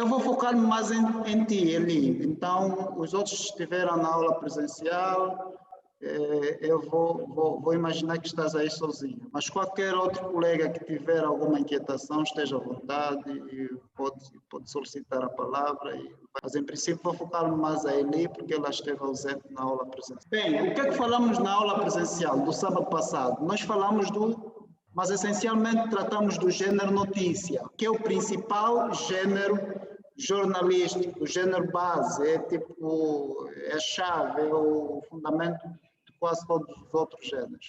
Eu vou focar-me mais em ti, Eli. Então, os outros estiveram na aula presencial, eu vou imaginar que estás aí sozinho. Mas qualquer outro colega que tiver alguma inquietação, esteja à vontade e pode solicitar a palavra. Mas, em princípio, vou focar-me mais a Eli, porque ela esteve ausente na aula presencial. Bem, o que é que falamos na aula presencial do sábado passado? Nós falamos mas essencialmente tratamos do gênero notícia, que é o principal gênero jornalístico, o gênero base, é a chave, é o fundamento de quase todos os outros géneros.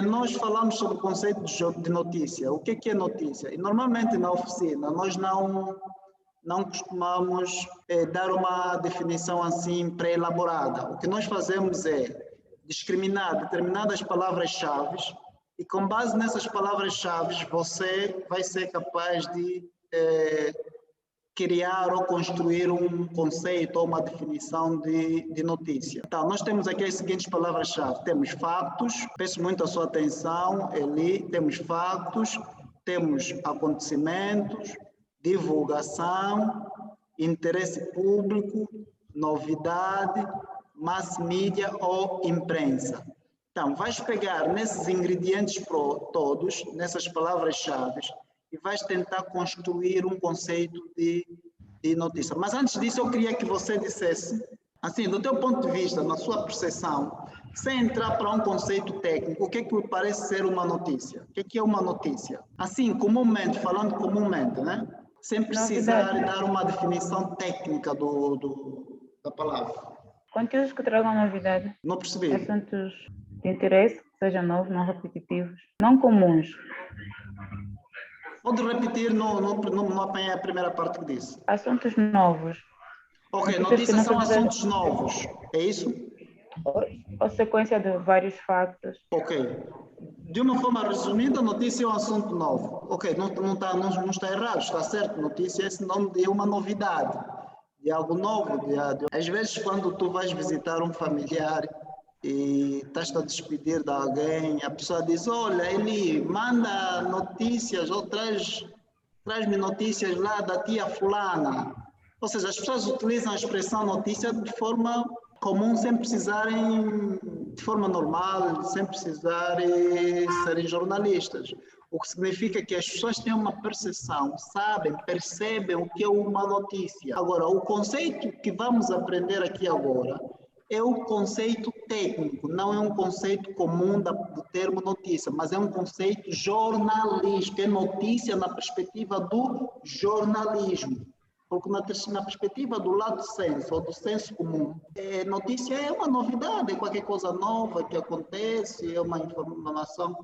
Nós falamos sobre o conceito de notícia. O que é notícia? E normalmente na oficina nós não costumamos dar uma definição assim pré-elaborada. O que nós fazemos é discriminar determinadas palavras-chave e com base nessas palavras-chave você vai ser capaz de criar ou construir um conceito ou uma definição de notícia. Então, nós temos aqui as seguintes palavras-chave. Temos factos, peço muito a sua atenção, Eli, temos factos, temos acontecimentos, divulgação, interesse público, novidade, mass media ou imprensa. Então, vais pegar nesses ingredientes todos, nessas palavras-chave, e vais tentar construir um conceito de notícia. Mas antes disso, eu queria que você dissesse, assim, do teu ponto de vista, na sua percepção, sem entrar para um conceito técnico, o que é que parece ser uma notícia? O que é uma notícia? Assim, comumente, falando comumente, né? Sem precisar dar uma definição técnica da palavra. Conteúdos que tragam novidade. Não percebi. Assuntos de interesse, que sejam novos, não repetitivos, não comuns. Pode repetir, não apanhei a primeira parte que disse. Assuntos novos. Ok, notícias são assuntos novos, é isso? Ou sequência de vários factos. Ok. De uma forma resumida, notícia é um assunto novo. Ok, não está errado, está certo. Notícia é sinônimo de uma novidade, de algo novo. Às vezes, quando tu vais visitar um familiar e estás a despedir de alguém, a pessoa diz, olha, ele manda notícias ou traz-me notícias lá da tia fulana. Ou seja, as pessoas utilizam a expressão notícia de forma comum, sem precisarem, de forma normal, sem precisarem serem jornalistas. O que significa que as pessoas têm uma percepção, percebem o que é uma notícia. Agora, o conceito que vamos aprender aqui agora é o conceito técnico, não é um conceito comum do termo notícia, mas é um conceito jornalístico, é notícia na perspectiva do jornalismo. Porque na perspectiva do lado senso, ou do senso comum, notícia é uma novidade, é qualquer coisa nova que acontece, é uma informação,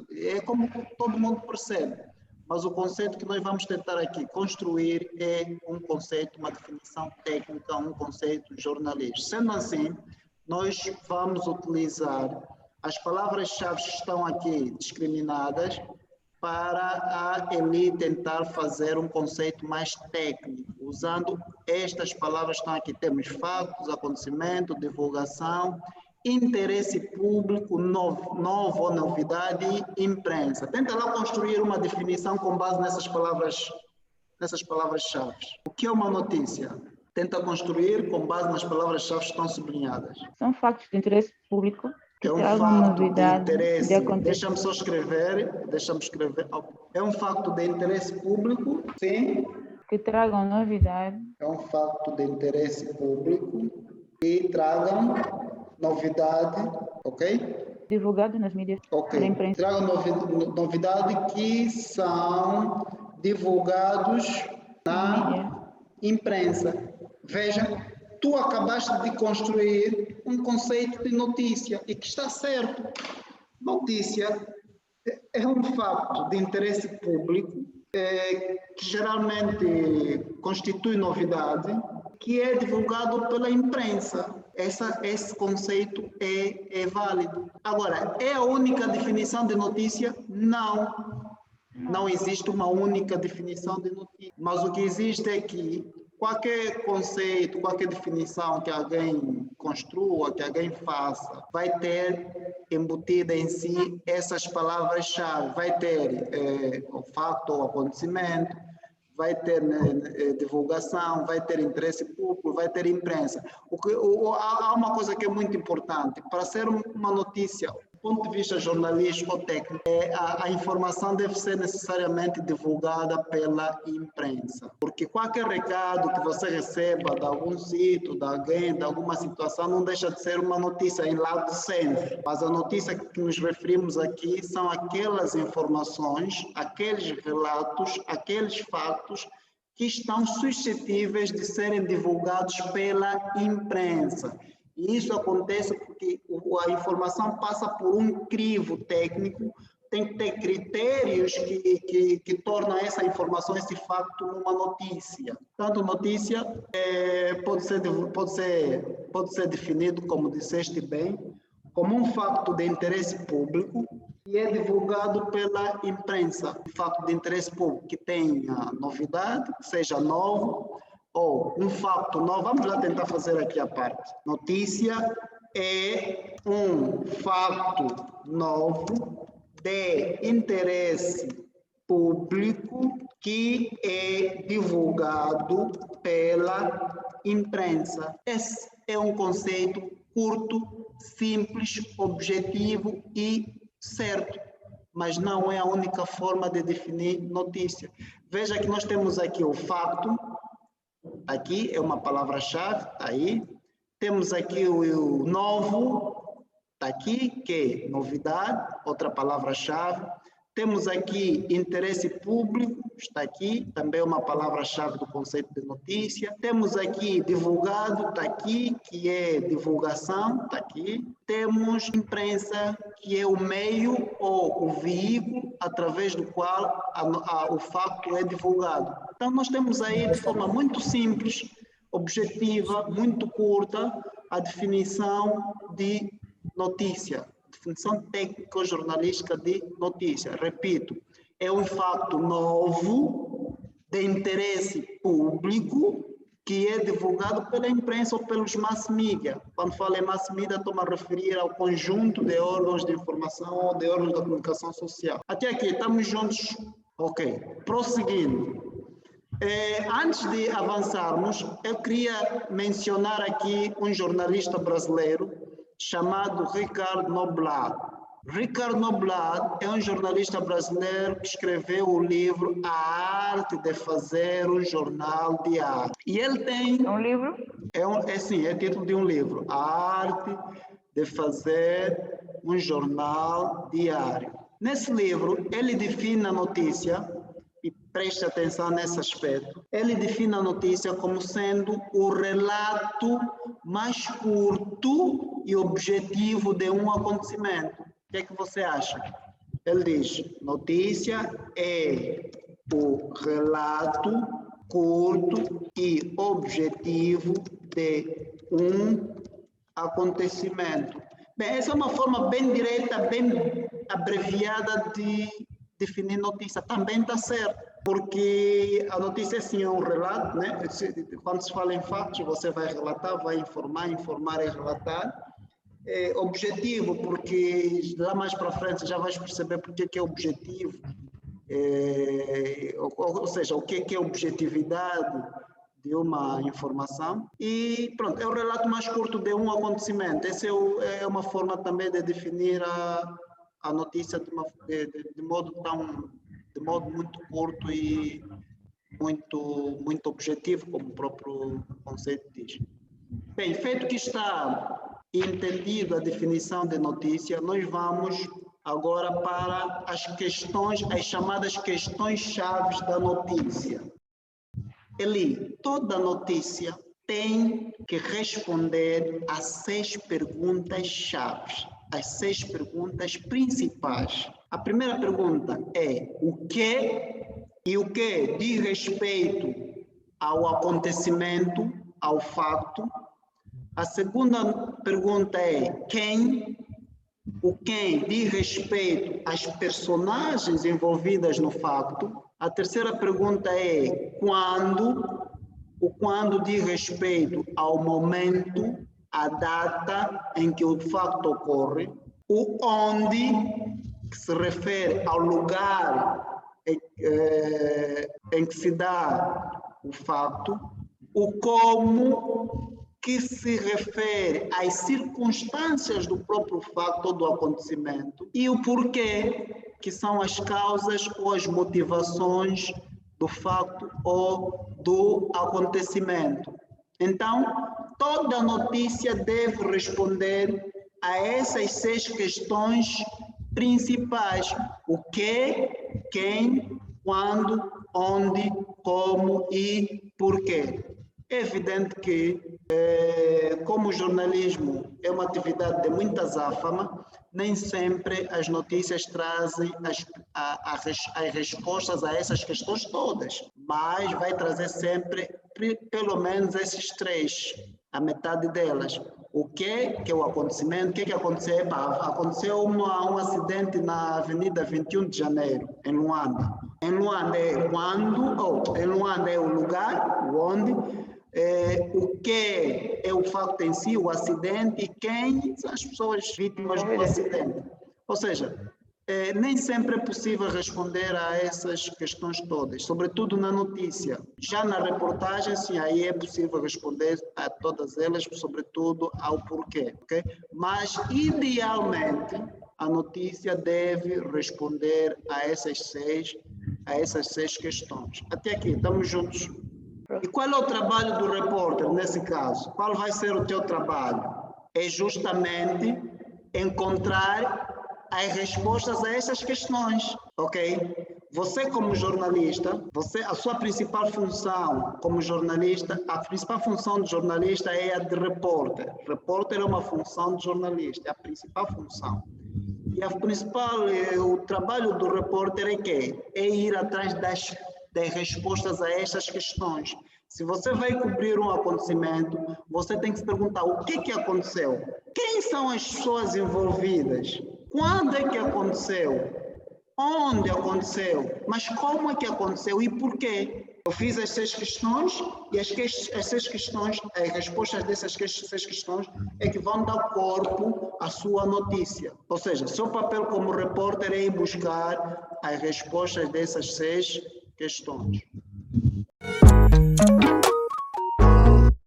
é como todo mundo percebe. Mas o conceito que nós vamos tentar aqui construir é um conceito, uma definição técnica, um conceito jornalístico. Sendo assim, nós vamos utilizar as palavras-chave que estão aqui discriminadas para a Eli tentar fazer um conceito mais técnico, usando estas palavras que estão aqui. Temos fatos, acontecimento, divulgação, interesse público, novo ou novidade e imprensa. Tenta lá construir uma definição com base nessas palavras-chave. O que é uma notícia? Tenta construir com base nas palavras-chave que estão sublinhadas. São factos de interesse público que é um tragam fato novidade de interesse. de acontecer. Deixa-me só escrever. É um facto de interesse público, sim. Que tragam novidade. É um fato de interesse público e tragam novidade, ok? Divulgado nas mídias. Ok. Na imprensa. Tragam novidade que são divulgados na imprensa. Veja, tu acabaste de construir um conceito de notícia e que está certo. Notícia é um fato de interesse público que geralmente constitui novidade, que é divulgado pela imprensa. Esse conceito é válido. Agora, é a única definição de notícia? Não. Não existe uma única definição de notícia. Mas o que existe é que qualquer conceito, qualquer definição que alguém construa, que alguém faça, vai ter embutida em si essas palavras-chave. Vai ter o fato ou acontecimento, vai ter divulgação, vai ter interesse público, vai ter imprensa. Há uma coisa que é muito importante, para ser uma notícia, do ponto de vista jornalístico ou técnico, a informação deve ser necessariamente divulgada pela imprensa, porque qualquer recado que você receba de algum sítio, de alguém, de alguma situação, não deixa de ser uma notícia em lado sempre, mas a notícia que nos referimos aqui são aquelas informações, aqueles relatos, aqueles fatos que estão suscetíveis de serem divulgados pela imprensa. E isso acontece porque a informação passa por um crivo técnico, tem que ter critérios que tornam essa informação, esse facto, uma notícia. Tanto notícia pode ser definido, como disseste bem, como um facto de interesse público e é divulgado pela imprensa. Um facto de interesse público que tenha novidade, que seja novo, ou um facto novo. Vamos lá tentar fazer aqui a parte. Notícia é um facto novo de interesse público que é divulgado pela imprensa. Esse é um conceito curto, simples, objetivo e certo, mas não é a única forma de definir notícia. Veja que nós temos aqui o facto, aqui é uma palavra-chave, aí. Temos aqui o novo, está aqui, que é novidade, outra palavra-chave. Temos aqui interesse público, está aqui, também uma palavra-chave do conceito de notícia. Temos aqui divulgado, está aqui, que é divulgação, está aqui. Temos imprensa, que é o meio ou o veículo através do qual o facto é divulgado. Então, nós temos aí, de forma muito simples, objetiva, muito curta, a definição de notícia. Definição técnico-jornalística de notícia. Repito, é um fato novo de interesse público que é divulgado pela imprensa ou pelos mass media. Quando falo em mass media, estou-me a referir ao conjunto de órgãos de informação ou de órgãos da comunicação social. Até aqui, estamos juntos? Ok. Prosseguindo. Antes de avançarmos, eu queria mencionar aqui um jornalista brasileiro chamado Ricardo Noblat. Ricardo Noblat é um jornalista brasileiro que escreveu o livro A Arte de Fazer um Jornal Diário. E ele tem... Um livro? É título de um livro. A Arte de Fazer um Jornal Diário. Nesse livro, ele define a notícia, e preste atenção nesse aspecto, ele define a notícia como sendo o relato mais curto e objetivo de um acontecimento. O que é que você acha? Ele diz, notícia é o relato curto e objetivo de um acontecimento. Bem, essa é uma forma bem direta, bem abreviada de definir notícia. Também está certo, porque a notícia sim é um relato, né? Quando se fala em fatos, você vai relatar, vai informar e relatar. É objetivo, porque lá mais para frente já vais perceber porque que é objetivo, ou seja, o que é objetividade de uma informação. E pronto, é o relato mais curto de um acontecimento. Essa é uma forma também de definir a notícia de modo muito curto e muito objetivo, como o próprio conceito diz. Bem, feito que está entendido a definição de notícia, nós vamos agora para as chamadas questões-chave da notícia. Eli, toda notícia tem que responder a 6 perguntas-chave, as 6 perguntas principais. A primeira pergunta é o que, e o que diz respeito ao acontecimento, ao fato. A segunda pergunta é quem, o quem diz respeito às personagens envolvidas no facto. A terceira pergunta é quando, o quando diz respeito ao momento, à data em que o facto ocorre. O onde, que se refere ao lugar em que se dá o facto, o como que se refere às circunstâncias do próprio facto ou do acontecimento e o porquê, que são as causas ou as motivações do facto ou do acontecimento. Então, toda notícia deve responder a essas 6 questões principais: o que, quem, quando, onde, como e porquê. É evidente que, como o jornalismo é uma atividade de muita azáfama, nem sempre as notícias trazem as respostas a essas questões todas, mas vai trazer sempre, pelo menos, esses 3, a metade delas. O que é o acontecimento? O que aconteceu? Aconteceu um acidente na Avenida 21 de Janeiro, em Luanda. Em Luanda é quando, em Luanda é o lugar, o onde, o que é o facto em si, o acidente, e quem são as pessoas vítimas do acidente. Ou seja, nem sempre é possível responder a essas questões todas, sobretudo na notícia. Já na reportagem, sim, aí é possível responder a todas elas, sobretudo ao porquê, ok? Mas, idealmente, a notícia deve responder a essas seis questões. Até aqui, estamos juntos? E qual é o trabalho do repórter nesse caso? Qual vai ser o teu trabalho? É justamente encontrar as respostas a essas questões, ok? Você como jornalista, a sua principal função como jornalista, a principal função do jornalista é a de repórter. Repórter é uma função de jornalista, é a principal função. E o trabalho do repórter é que? É ir atrás das respostas a estas questões. Se você vai cobrir um acontecimento, você tem que se perguntar o que aconteceu? Quem são as pessoas envolvidas? Quando é que aconteceu? Onde aconteceu? Mas como é que aconteceu e por quê? Eu fiz as 6 questões e as 6 questões, as respostas dessas 6 questões é que vão dar corpo à sua notícia. Ou seja, seu papel como repórter é ir buscar as respostas dessas 6 questões.